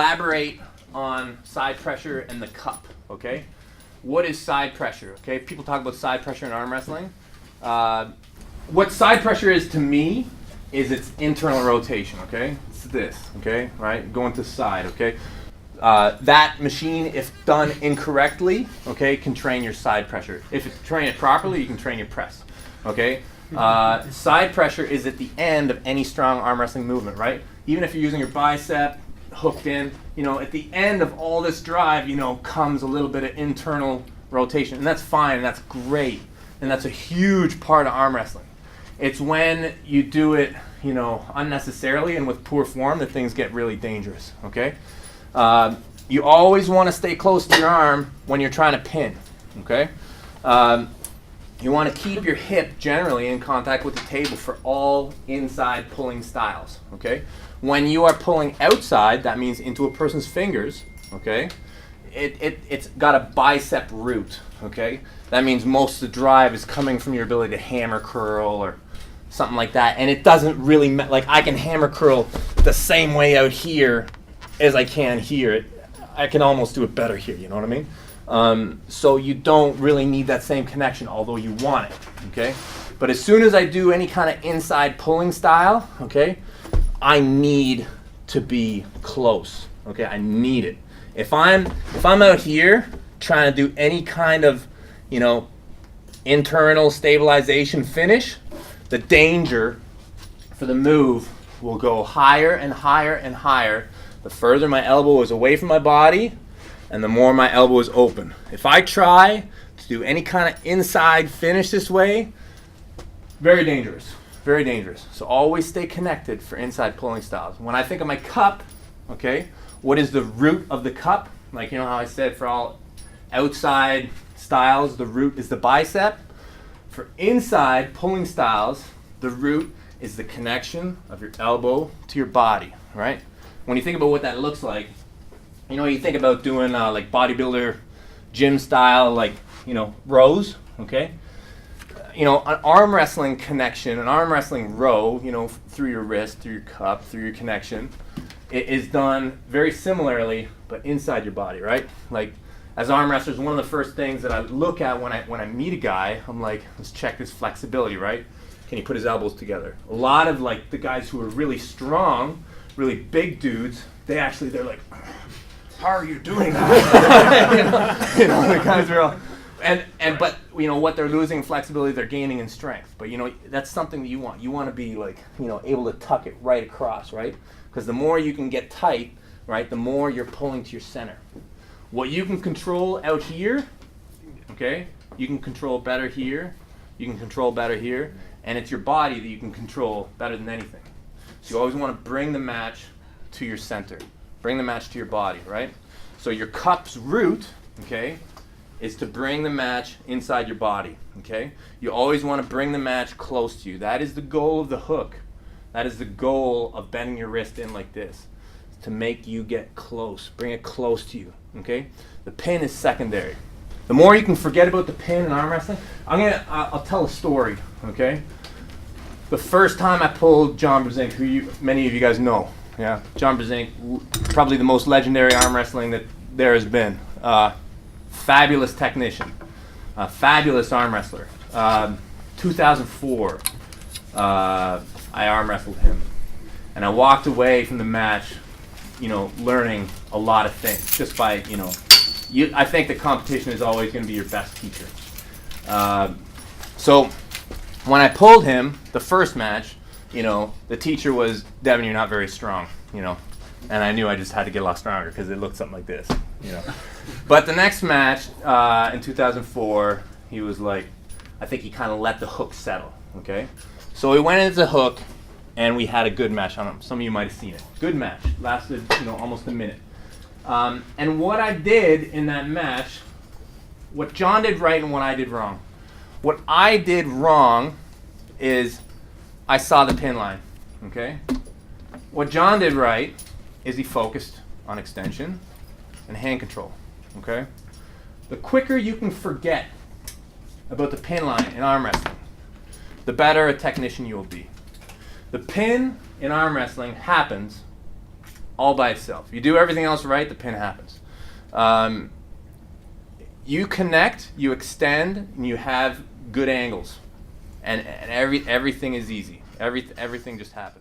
elaborate on side pressure and the cup, okay? What is side pressure, okay? People talk about side pressure in arm wrestling. What side pressure is to me is its internal rotation, okay? It's this, okay, right? Going to the side, okay? That machine, if done incorrectly, okay, can train your side pressure. If you train it properly, you can train your press, okay? Side pressure is at the end of any strong arm wrestling movement, right? Even if you're using your bicep hooked in, you know, at the end of all this drive, you know, comes a little bit of internal rotation, and that's fine, and that's great, and that's a huge part of arm wrestling. It's when you do it, you know, unnecessarily and with poor form that things get really dangerous, okay? You always want to stay close to your arm when you're trying to pin, okay? You want to keep your hip generally in contact with the table for all inside pulling styles, okay? When you are pulling outside, that means into a person's fingers, okay? It's got a bicep root, okay? That means most of the drive is coming from your ability to hammer curl or something like that, and it doesn't really, like I can hammer curl the same way out here as I can here. I can almost do it better here, you know what I mean? So you don't really need that same connection, although you want it, okay? But as soon as I do any kind of inside pulling style, okay, I need to be close, okay? I need it. If I'm out here trying to do any kind of, you know, internal stabilization finish, the danger for the move will go higher and higher and higher the further my elbow is away from my body and the more my elbow is open. If I try to do any kind of inside finish this way, very dangerous, very dangerous. So always stay connected for inside pulling styles. When I think of my cup, okay, what is the root of the cup? Like, you know how I said for all outside styles, the root is the bicep. For inside pulling styles, the root is the connection of your elbow to your body, right? When you think about what that looks like, you know, you think about doing like bodybuilder gym style, like, you know, rows, okay? You know, an arm wrestling connection, an arm wrestling row, you know, through your wrist, through your cup, through your connection, it is done very similarly, but inside your body, right? Like, as arm wrestlers, one of the first things that I look at when I meet a guy, I'm like, let's check his flexibility, right? Can he put his elbows together? A lot of like the guys who are really strong, really big dudes, they're like, how are you doing that? you know, the guys are all, but you know what they're losing flexibility, they're gaining in strength. But you know, that's something that you want. You want to be like, you know, able to tuck it right across, right? Because the more you can get tight, right, the more you're pulling to your center. What you can control out here, okay, you can control better here, you can control better here, and it's your body that you can control better than anything. So you always want to bring the match to your center. Bring the match to your body, right? So your cup's root, okay, is to bring the match inside your body, okay? You always want to bring the match close to you. That is the goal of the hook. That is the goal of bending your wrist in like this, to make you get close, bring it close to you, okay? The pin is secondary. The more you can forget about the pin in arm wrestling, I'll tell a story, okay? The first time I pulled John Brzenk, who many of you guys know, yeah, John Brzenk, probably the most legendary arm wrestling that there has been. Fabulous technician, fabulous arm wrestler. 2004, I arm wrestled him, and I walked away from the match, you know, learning a lot of things just by, you know, I think the competition is always going to be your best teacher. So when I pulled him the first match, you know, the teacher was, Devon, you're not very strong, you know, and I knew I just had to get a lot stronger because it looked something like this, you know. But the next match in 2004, he was like, I think he kind of let the hook settle, okay? So we went into the hook, and we had a good match on him. Some of you might have seen it. Good match. Lasted, you know, almost a minute. And what I did in that match, what John did right and what I did wrong. What I did wrong is I saw the pin line, okay? What John did right is he focused on extension and hand control, okay? The quicker you can forget about the pin line in arm wrestling, the better a technician you will be. The pin in arm wrestling happens all by itself. You do everything else right, the pin happens. You connect, you extend, and you have good angles, and everything is easy. Everything just happens.